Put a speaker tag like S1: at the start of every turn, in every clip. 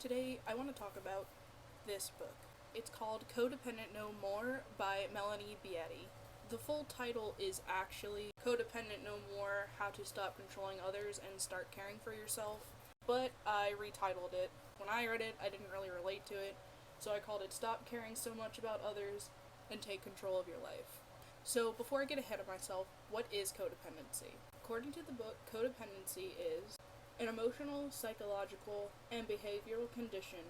S1: Today, I want to talk about this book. It's called Codependent No More by Melanie Beatty. The full title is actually Codependent No More: How to Stop Controlling Others and Start Caring for Yourself, but I retitled it. When I read it, I didn't really relate to it, so I called it Stop Caring So Much About Others and Take Control of Your Life. So, before I get ahead of myself, what is codependency? According to the book, codependency is an emotional, psychological, and behavioral condition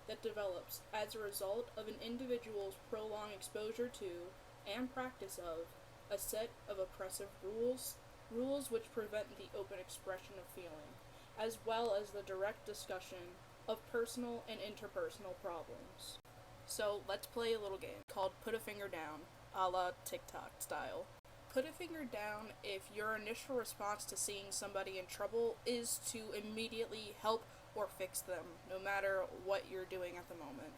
S1: that develops as a result of an individual's prolonged exposure to and practice of a set of oppressive rules which prevent the open expression of feeling, as well as the direct discussion of personal and interpersonal problems. So let's play a little game called Put a Finger Down, a la TikTok style. Put a finger down if your initial response to seeing somebody in trouble is to immediately help or fix them, no matter what you're doing at the moment.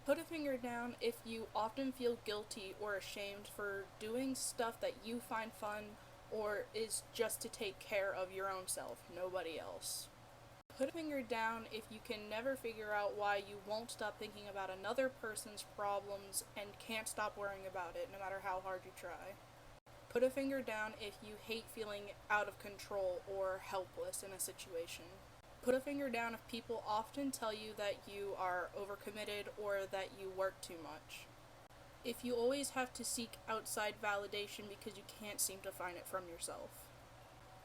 S1: Put a finger down if you often feel guilty or ashamed for doing stuff that you find fun or is just to take care of your own self, nobody else. Put a finger down if you can never figure out why you won't stop thinking about another person's problems and can't stop worrying about it, no matter how hard you try. Put a finger down if you hate feeling out of control or helpless in a situation. Put a finger down if people often tell you that you are overcommitted or that you work too much. If you always have to seek outside validation because you can't seem to find it from yourself.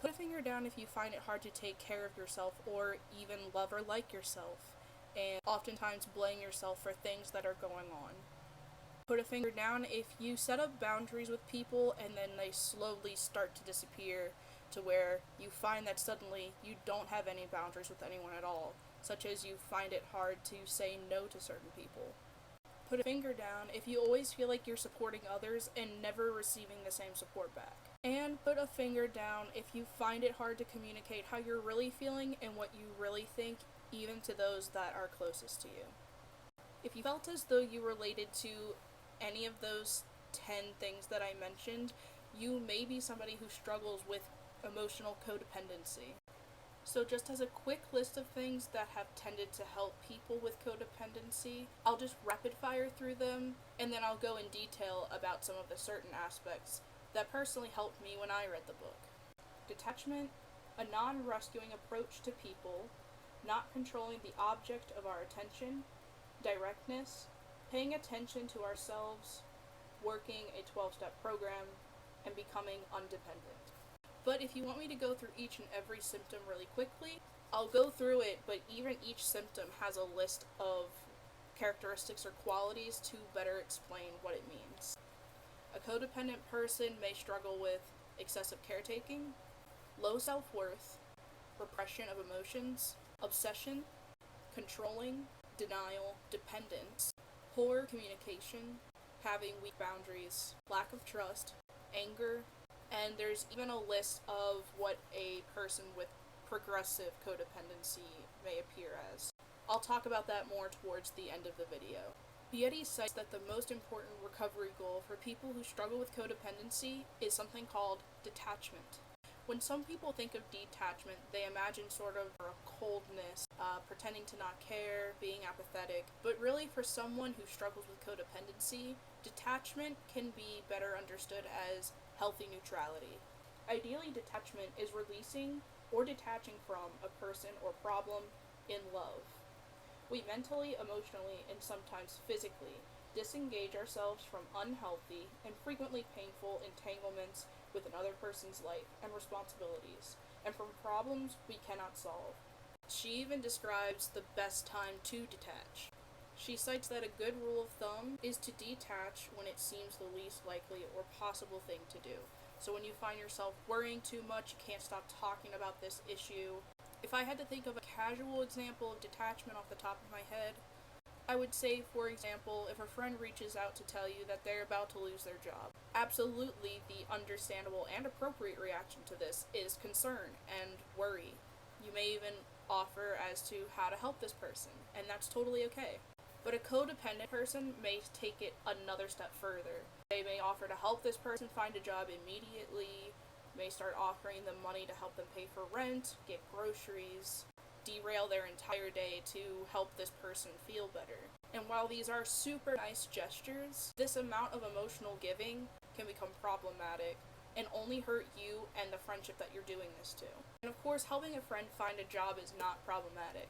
S1: Put a finger down if you find it hard to take care of yourself or even love or like yourself, and oftentimes blame yourself for things that are going on. Put a finger down if you set up boundaries with people and then they slowly start to disappear to where you find that suddenly you don't have any boundaries with anyone at all, such as you find it hard to say no to certain people. Put a finger down if you always feel like you're supporting others and never receiving the same support back. And put a finger down if you find it hard to communicate how you're really feeling and what you really think, even to those that are closest to you. If you felt as though you related to any of those 10 things that I mentioned, you may be somebody who struggles with emotional codependency. So just as a quick list of things that have tended to help people with codependency, I'll just rapid fire through them, and then I'll go in detail about some of the certain aspects that personally helped me when I read the book. Detachment, a non-rescuing approach to people, not controlling the object of our attention. Directness, paying attention to ourselves, working a 12-step program, and becoming undependent. But if you want me to go through each and every symptom really quickly, I'll go through it, but even each symptom has a list of characteristics or qualities to better explain what it means. A codependent person may struggle with excessive caretaking, low self-worth, repression of emotions, obsession, controlling, denial, dependence, poor communication, having weak boundaries, lack of trust, anger, and there's even a list of what a person with progressive codependency may appear as. I'll talk about that more towards the end of the video. Beatty cites that the most important recovery goal for people who struggle with codependency is something called detachment. When some people think of detachment, they imagine sort of a coldness, pretending to not care, being apathetic, but really for someone who struggles with codependency, detachment can be better understood as healthy neutrality. Ideally, detachment is releasing or detaching from a person or problem in love. We mentally, emotionally, and sometimes physically disengage ourselves from unhealthy and frequently painful entanglements with another person's life and responsibilities, and from problems we cannot solve. She even describes the best time to detach. She cites that a good rule of thumb is to detach when it seems the least likely or possible thing to do. So when you find yourself worrying too much, you can't stop talking about this issue. If I had to think of a casual example of detachment off the top of my head, I would say, for example, if a friend reaches out to tell you that they're about to lose their job. Absolutely, the understandable and appropriate reaction to this is concern and worry. You may even offer as to how to help this person, and that's totally okay. But a codependent person may take it another step further. They may offer to help this person find a job immediately, may start offering them money to help them pay for rent, get groceries. derail their entire day to help this person feel better. And while these are super nice gestures, this amount of emotional giving can become problematic and only hurt you and the friendship that you're doing this to. And of course, helping a friend find a job is not problematic.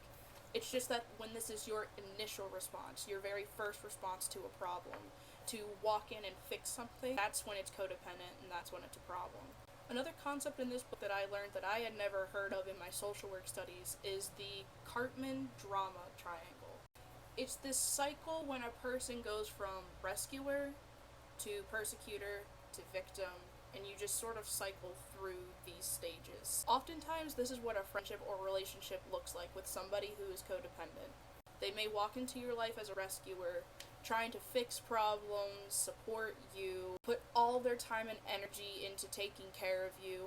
S1: It's just that when this is your initial response, your very first response to a problem, to walk in and fix something, that's when it's codependent and that's when it's a problem. Another concept in this book that I learned that I had never heard of in my social work studies is the Cartman drama triangle. It's this cycle when a person goes from rescuer to persecutor to victim, and you just sort of cycle through these stages. Oftentimes, this is what a friendship or relationship looks like with somebody who is codependent. They may walk into your life as a rescuer, trying to fix problems, support you, put all their time and energy into taking care of you,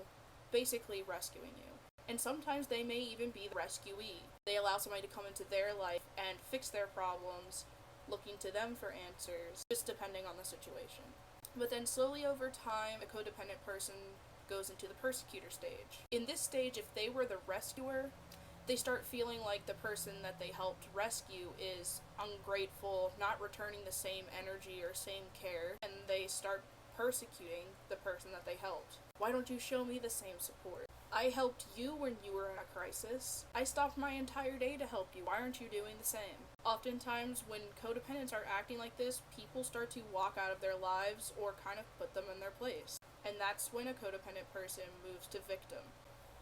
S1: basically rescuing you. And sometimes they may even be the rescuee. They allow somebody to come into their life and fix their problems, looking to them for answers, just depending on the situation. But then slowly over time, a codependent person goes into the persecutor stage. In this stage, if they were the rescuer, they start feeling like the person that they helped rescue is ungrateful, not returning the same energy or same care, and they start persecuting the person that they helped. Why don't you show me the same support? I helped you when you were in a crisis. I stopped my entire day to help you. Why aren't you doing the same? Oftentimes, when codependents are acting like this, people start to walk out of their lives or kind of put them in their place. And that's when a codependent person moves to victim.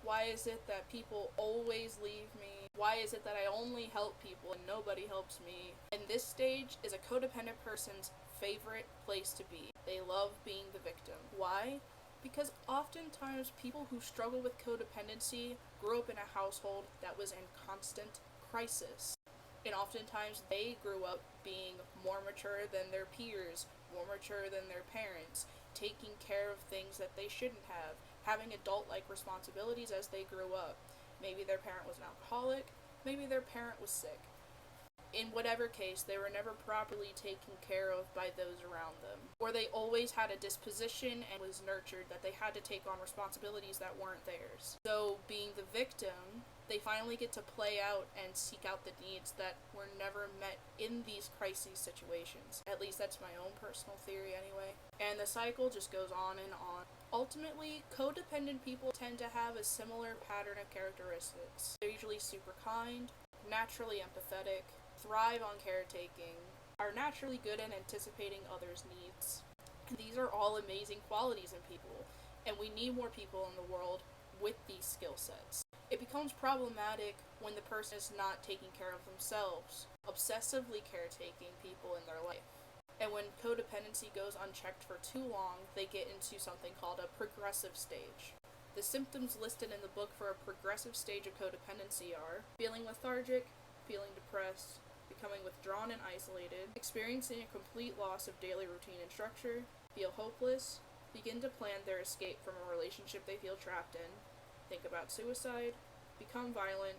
S1: Why is it that people always leave me? Why is it that I only help people and nobody helps me? And this stage is a codependent person's favorite place to be. They love being the victim. Why? Because oftentimes people who struggle with codependency grew up in a household that was in constant crisis. And oftentimes they grew up being more mature than their peers, more mature than their parents, taking care of things that they shouldn't have, having adult-like responsibilities as they grew up. Maybe their parent was an alcoholic, maybe their parent was sick. In whatever case, they were never properly taken care of by those around them. Or they always had a disposition and was nurtured that they had to take on responsibilities that weren't theirs. So, being the victim, they finally get to play out and seek out the needs that were never met in these crisis situations. At least that's my own personal theory anyway. And the cycle just goes on and on. Ultimately, codependent people tend to have a similar pattern of characteristics. They're usually super kind, naturally empathetic, thrive on caretaking, are naturally good at anticipating others' needs. And these are all amazing qualities in people, and we need more people in the world with these skill sets. It becomes problematic when the person is not taking care of themselves, obsessively caretaking people in their life. And when codependency goes unchecked for too long, they get into something called a progressive stage. The symptoms listed in the book for a progressive stage of codependency are feeling lethargic, feeling depressed, becoming withdrawn and isolated, experiencing a complete loss of daily routine and structure, feel hopeless, begin to plan their escape from a relationship they feel trapped in, think about suicide, become violent,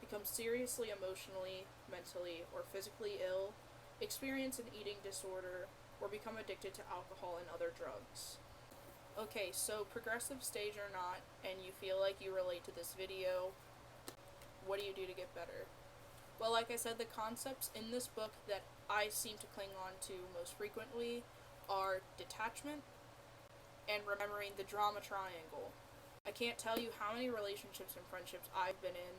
S1: become seriously emotionally, mentally, or physically ill, experience an eating disorder, or become addicted to alcohol and other drugs. Okay, so progressive stage or not, and you feel like you relate to this video, what do you do to get better? Well, like I said, the concepts in this book that I seem to cling on to most frequently are detachment and remembering the drama triangle. I can't tell you how many relationships and friendships I've been in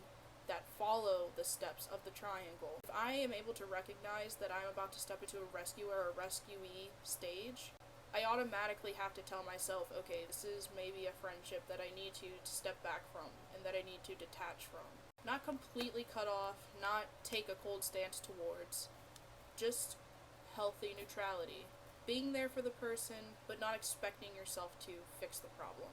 S1: that follow the steps of the triangle. If I am able to recognize that I'm about to step into a rescuer or rescuee stage, I automatically have to tell myself, okay, this is maybe a friendship that I need to step back from and that I need to detach from. Not completely cut off, not take a cold stance towards, just healthy neutrality. Being there for the person, but not expecting yourself to fix the problem.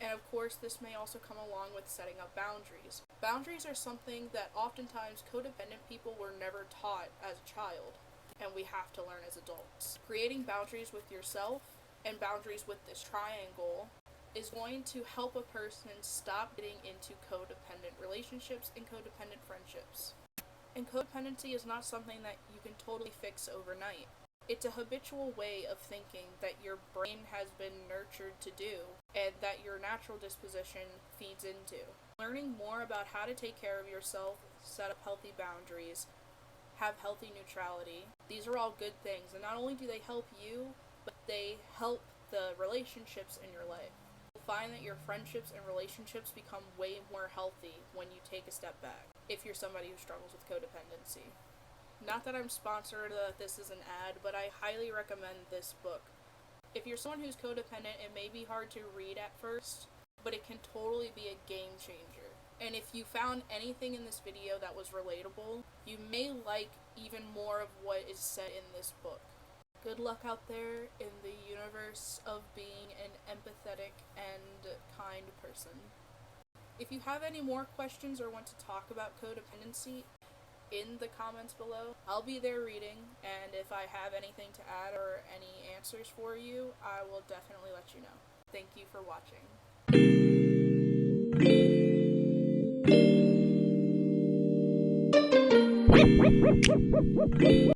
S1: And of course, this may also come along with setting up boundaries. Boundaries are something that oftentimes codependent people were never taught as a child, and we have to learn as adults. Creating boundaries with yourself and boundaries with this triangle is going to help a person stop getting into codependent relationships and codependent friendships. And codependency is not something that you can totally fix overnight. It's a habitual way of thinking that your brain has been nurtured to do and that your natural disposition feeds into. Learning more about how to take care of yourself, set up healthy boundaries, have healthy neutrality. These are all good things, and not only do they help you, but they help the relationships in your life. You'll find that your friendships and relationships become way more healthy when you take a step back, if you're somebody who struggles with codependency. Not that I'm sponsored, this is an ad, but I highly recommend this book. If you're someone who's codependent, it may be hard to read at first, but it can totally be a game changer. And if you found anything in this video that was relatable, you may like even more of what is said in this book. Good luck out there in the universe of being an empathetic and kind person. If you have any more questions or want to talk about codependency, in the comments below, I'll be there reading, and if I have anything to add or any answers for you, I will definitely let you know. Thank you for watching.